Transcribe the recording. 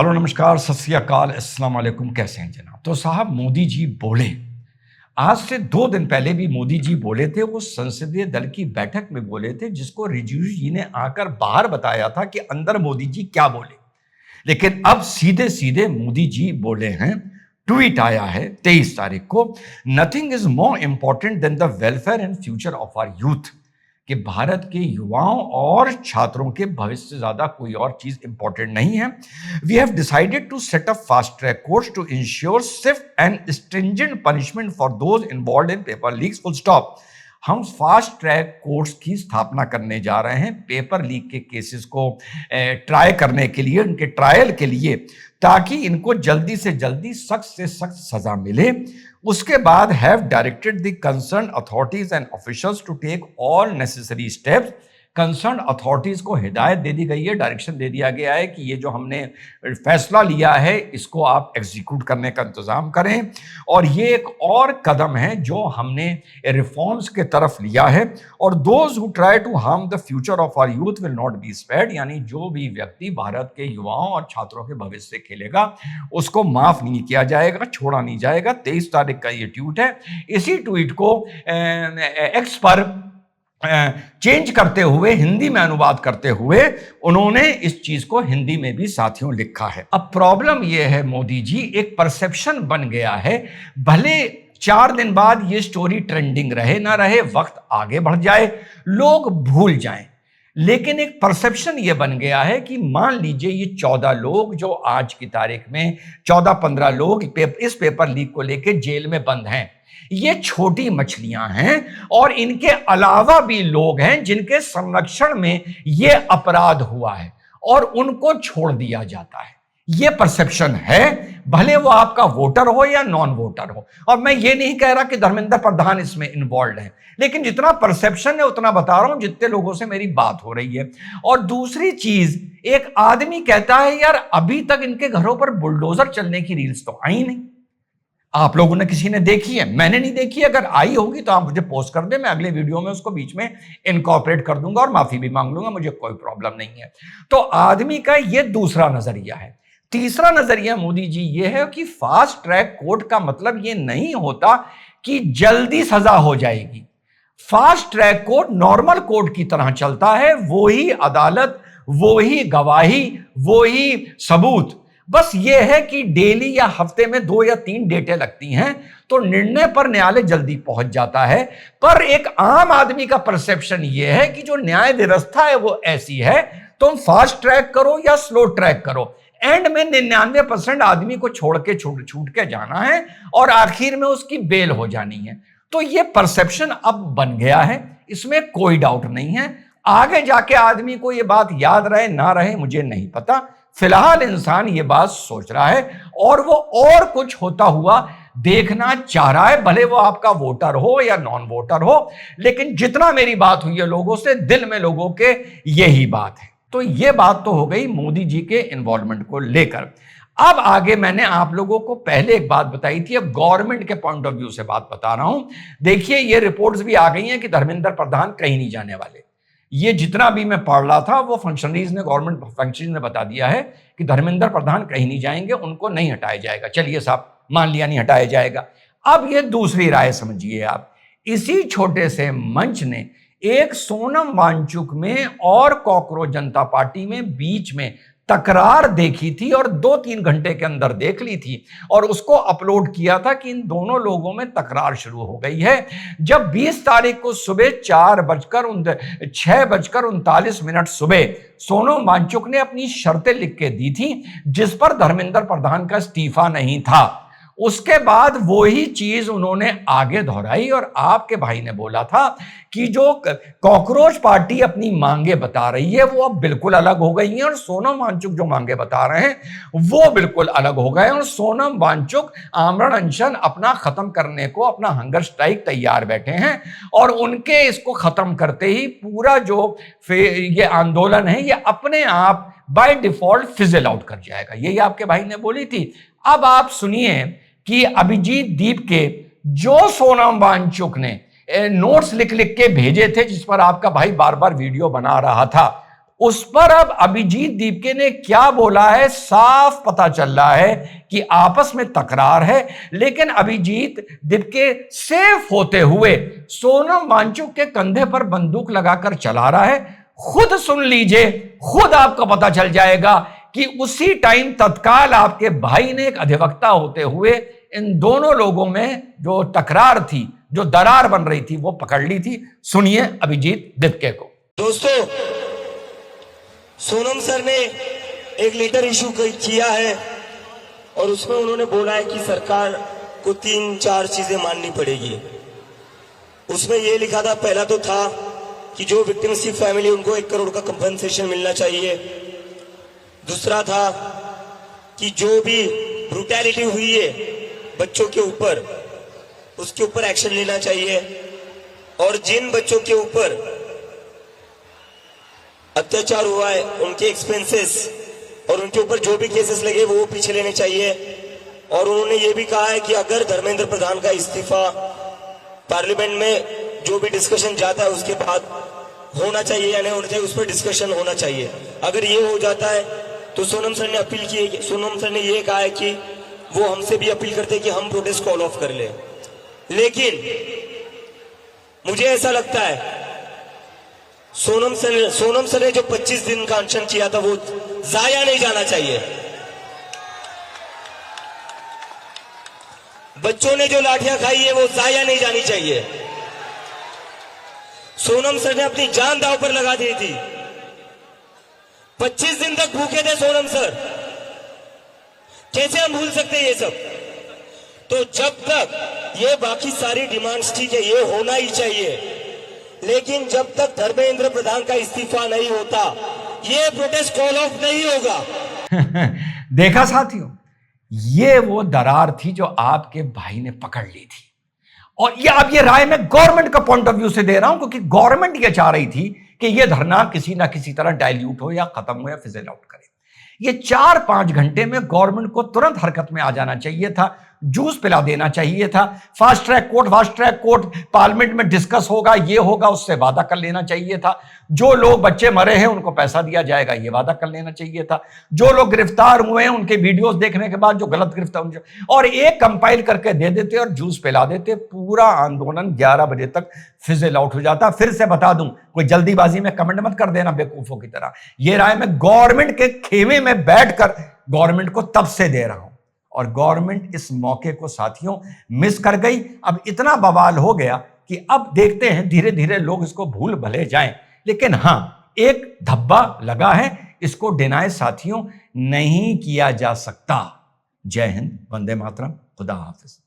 Hello नमस्कार सत श्री अकाल अस्सलाम वालेकुम। कैसे हैं जनाब? तो साहब मोदी जी बोले, आज से 2 दिन पहले भी मोदी जी बोले थे। वो संसदीय दल की बैठक में बोले थे, जिसको रिजिजू जी ने आकर बाहर बताया था कि अंदर मोदी जी क्या बोले। लेकिन अब सीधे सीधे मोदी जी बोले हैं। ट्वीट आया है 23 तारीख को, nothing is more important than the welfare and future of our youth. कि भारत के युवाओं और छात्रों के भविष्य से ज्यादा कोई और चीज इंपॉर्टेंट नहीं है। We have decided to set up fast track courts to ensure swift and stringent punishment for those involved in paper leaks. Full stop. हम फास्ट ट्रैक कोर्ट्स की स्थापना करने जा रहे हैं पेपर लीक के केसेस को ट्राई करने के लिए, उनके ट्रायल के लिए, ताकि इनको जल्दी से जल्दी सख्त से सख्त सजा मिले। उसके बाद have directed the concern authorities and officials to take all necessary steps. Concern authorities को हिदायत दे दी गई है, डायरेक्शन दे दिया गया है कि ये जो हमने फैसला लिया है इसको आप एग्जीक्यूट करने का इंतजाम करें। और ये एक और कदम है जो हमने रिफॉर्म्स के तरफ लिया है। और those who try to harm the future of our youth will not be spared. यानी जो भी व्यक्ति भारत के युवाओं और छात्रों के भविष्य से खेलेगा उसको माफ नहीं किया जाएगा, छोड़ा नहीं जाएगा। 23 तारीख का ये ट्वीट है। इसी ट्वीट को एक्स पर चेंज करते हुए, हिंदी में अनुवाद करते हुए उन्होंने इस चीज को हिंदी में भी साथियों लिखा है। अब प्रॉब्लम यह है मोदी जी, एक परसेप्शन बन गया है। भले 4 दिन बाद ये स्टोरी ट्रेंडिंग रहे ना रहे, वक्त आगे बढ़ जाए, लोग भूल जाएं, लेकिन एक परसेप्शन ये बन गया है कि मान लीजिए ये 14 लोग जो आज की तारीख में 14-15 लोग इस पेपर लीक को लेकर जेल में बंद हैं, ये छोटी मछलियां हैं और इनके अलावा भी लोग हैं जिनके संरक्षण में ये अपराध हुआ है और उनको छोड़ दिया जाता है। ये परसेप्शन है, भले वो आपका वोटर हो या नॉन वोटर हो। और मैं ये नहीं कह रहा कि धर्मेंद्र प्रधान इसमें इन्वॉल्व है, लेकिन जितना परसेप्शन है उतना बता रहा हूं जितने लोगों से मेरी बात हो रही है। और दूसरी चीज, एक आदमी कहता है यार अभी तक इनके घरों पर बुलडोजर चलने की रील्स तो आई नहीं। आप लोगों ने किसी ने देखी है? मैंने नहीं देखी। अगर आई होगी तो आप मुझे पोस्ट कर दें, मैं अगले वीडियो में उसको बीच में इनकॉर्पोरेट कर दूंगा और माफी भी मांग लूंगा, मुझे कोई प्रॉब्लम नहीं है। तो आदमी का ये दूसरा नजरिया है। तीसरा नजरिया मोदी जी ये है कि फास्ट ट्रैक कोर्ट का मतलब ये नहीं होता कि जल्दी सजा हो जाएगी। Fast track court normal court की तरह चलता है, वो ही अदालत, वो ही गवाही, वो ही सबूत। बस ये है कि डेली या हफ्ते में 2 या 3 डेटें लगती हैं, तो निर्णय पर न्यायालय जल्दी पहुंच जाता है। पर एक आम आदमी का परसेप्शन ये है कि जो न्याय व्यवस्था है वो ऐसी है, तुम फास्ट ट्रैक करो या स्लो ट्रैक करो, एंड में 99% आदमी को छोड़ के छूट के जाना है और आखिर में उसकी बेल हो जानी है। तो ये परसेप्शन अब बन गया है, इसमें कोई डाउट नहीं है। आगे जाके आदमी को ये बात याद रहे ना रहे मुझे नहीं पता, फिलहाल इंसान ये बात सोच रहा है और वो और कुछ होता हुआ देखना चाह रहा है, भले वो आपका वोटर हो या नॉन वोटर हो। लेकिन जितना मेरी बात हुई है लोगों से, दिल में लोगों के यही बात है। तो ये बात तो हो गई मोदी जी के इन्वॉल्वमेंट को लेकर। अब आगे मैंने आप लोगों को पहले एक बात बताई थी, अब गवर्नमेंट के पॉइंट ऑफ व्यू से बात बता रहा हूं। देखिए ये रिपोर्ट्स भी आ गई हैं कि धर्मेंद्र प्रधान कहीं नहीं जाने वाले। ये जितना भी मैं पढ़ रहा था वो फंक्शनरीज ने, गवर्नमेंट फंक्शनरीज ने बता दिया है कि धर्मेंद्र प्रधान कहीं नहीं जाएंगे, उनको नहीं हटाया जाएगा। चलिए साहब मान लिया नहीं हटाया जाएगा। अब ये दूसरी राय समझिए आप। इसी छोटे से मंच ने एक सोनम वांगचुक में और कॉकरोच जनता पार्टी में बीच में तकरार देखी थी और 2-3 घंटे के अंदर देख ली थी और उसको अपलोड किया था कि इन दोनों लोगों में तकरार शुरू हो गई है। जब 20 तारीख को सुबह 6:39 सुबह सोनम वांगचुक ने अपनी शर्तें लिख के दी थी, जिस पर धर्मेंद्र प्रधान का इस्तीफा नहीं था, उसके बाद वो ही चीज उन्होंने आगे दोहराई और आपके भाई ने बोला था कि जो कॉकरोच पार्टी अपनी मांगे बता रही है वो अब बिल्कुल अलग हो गई हैं और सोनम वांगचुक जो मांगे बता रहे हैं वो बिल्कुल अलग हो गए। और सोनम वांगचुक आमरण अनशन अपना खत्म करने को, अपना हंगर स्ट्राइक तैयार बैठे हैं और उनके इसको खत्म करते ही पूरा जो ये आंदोलन है ये अपने आप बाय डिफॉल्ट फिजल आउट कर जाएगा। यही आपके भाई ने बोली थी। अब आप सुनिए कि अभिजीत दीप के जो सोनम वांगचुक ने नोट्स लिख लिख के भेजे थे, जिस पर आपका भाई बार बार वीडियो बना रहा था, उस पर अब अभिजीत दीपके ने क्या बोला है साफ पता चल रहा है कि आपस में तकरार है, लेकिन अभिजीत दीपके सेफ होते हुए सोनम वांगचुक के कंधे पर बंदूक लगाकर चला रहा है। खुद सुन लीजिए, खुद आपको पता चल जाएगा कि उसी टाइम तत्काल आपके भाई ने एक अधिवक्ता होते हुए इन दोनों लोगों में जो तकरार थी, जो दरार बन रही थी, वो पकड़ ली थी। सुनिए अभिजीत दीपके को। दोस्तों, सोनम सर ने एक लेटर इशू किया है और उसमें उन्होंने बोला है कि सरकार को 3-4 चीजें माननी पड़ेगी। उसमें यह लिखा था, पहला तो था कि जो विक्टिम्स की फैमिली, उनको 1 करोड़ का कंपनसेशन मिलना चाहिए। दूसरा था कि जो भी ब्रूटैलिटी हुई है बच्चों के ऊपर, उसके ऊपर एक्शन लेना चाहिए। और जिन बच्चों के ऊपर अत्याचार हुआ है उनके एक्सपेंसेस और उनके ऊपर जो भी केसेस लगे वो पीछे लेने चाहिए। और उन्होंने ये भी कहा है कि अगर धर्मेंद्र प्रधान का इस्तीफा पार्लियामेंट में जो भी डिस्कशन जाता है उसके बाद होना चाहिए या नहीं होना चाहिए, उस पर डिस्कशन होना चाहिए। अगर ये हो जाता है तो सोनम सर ने अपील की है, सोनम सर ने ये कहा है कि वो हमसे भी अपील करते हैं कि हम प्रोटेस्ट कॉल ऑफ कर ले। लेकिन मुझे ऐसा लगता है सोनम सर ने जो 25 दिन का अनशन किया था वो जाया नहीं जाना चाहिए। बच्चों ने जो लाठियां खाई है वो जाया नहीं जानी चाहिए। सोनम सर ने अपनी जान दांव पर लगा दी थी। 25 दिन तक भूखे थे सोनम सर, कैसे हम भूल सकते हैं ये सब। तो जब तक ये बाकी सारी डिमांड्स, ठीक है, ये होना ही चाहिए, लेकिन जब तक धर्मेंद्र प्रधान का इस्तीफा नहीं होता ये प्रोटेस्ट कॉल ऑफ नहीं होगा। देखा साथियों, ये वो दरार थी जो आपके भाई ने पकड़ ली थी। और ये अब ये राय मैं गवर्नमेंट का पॉइंट ऑफ व्यू से दे रहा हूं, क्योंकि गवर्नमेंट ये चाह रही थी कि ये धरना किसी ना किसी तरह डाइल्यूट हो या खत्म हो या फिजल आउट करे। ये 4-5 घंटे में गवर्नमेंट को तुरंत हरकत में आ जाना चाहिए था, जूस पिला देना चाहिए था। फास्ट ट्रैक कोर्ट पार्लियामेंट में डिस्कस होगा, ये होगा, उससे वादा कर लेना चाहिए था। जो लोग बच्चे मरे हैं उनको पैसा दिया जाएगा, ये वादा कर लेना चाहिए था। जो लोग गिरफ्तार हुए हैं उनके वीडियोस देखने के बाद जो गलत गिरफ्तार, और एक कंपाइल करके दे देते और जूस पिला देते, पूरा आंदोलन 11 बजे तक फिजल आउट हो जाता। फिर से बता दूं, कोई जल्दीबाजी में कमेंट मत कर देना बेवकूफों की तरह। यह राय मैं गवर्नमेंट के खेमे में बैठकर गवर्नमेंट को तब से दे रहा हूं, और गवर्नमेंट इस मौके को साथियों मिस कर गई। अब इतना बवाल हो गया कि अब देखते हैं, धीरे धीरे लोग इसको भूल भले जाएं, लेकिन हां, एक धब्बा लगा है, इसको डिनाय साथियों नहीं किया जा सकता। जय हिंद, वंदे मातरम, खुदा हाफिज।